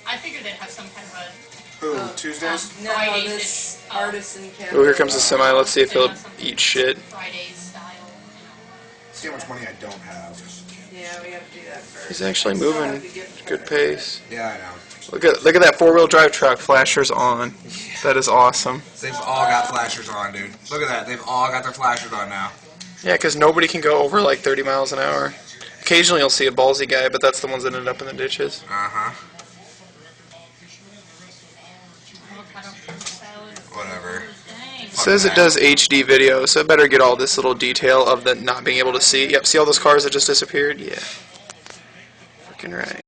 I figured they'd have some kind of a... Who, Tuesdays? No, Fridays this ish, artisan cat. Oh, here comes the semi. Let's see if they he'll have something eat shit. Fridays style, See how much money I don't have. Yeah, we have to do that first. He's actually moving. Good pace. Yeah, I know. Look at that 4-wheel drive truck. Flashers on. That is awesome. They've all got flashers on, dude. Look at that. They've all got their flashers on now. Yeah, because nobody can go over like 30 miles an hour. Occasionally you'll see a ballsy guy, but that's the ones that end up in the ditches. Uh-huh. avocado fruit salad. Whatever. Dang. It says it does HD video, so it better get all this little detail of the not being able to see. Yep, see all those cars that just disappeared? Yeah. Freaking right.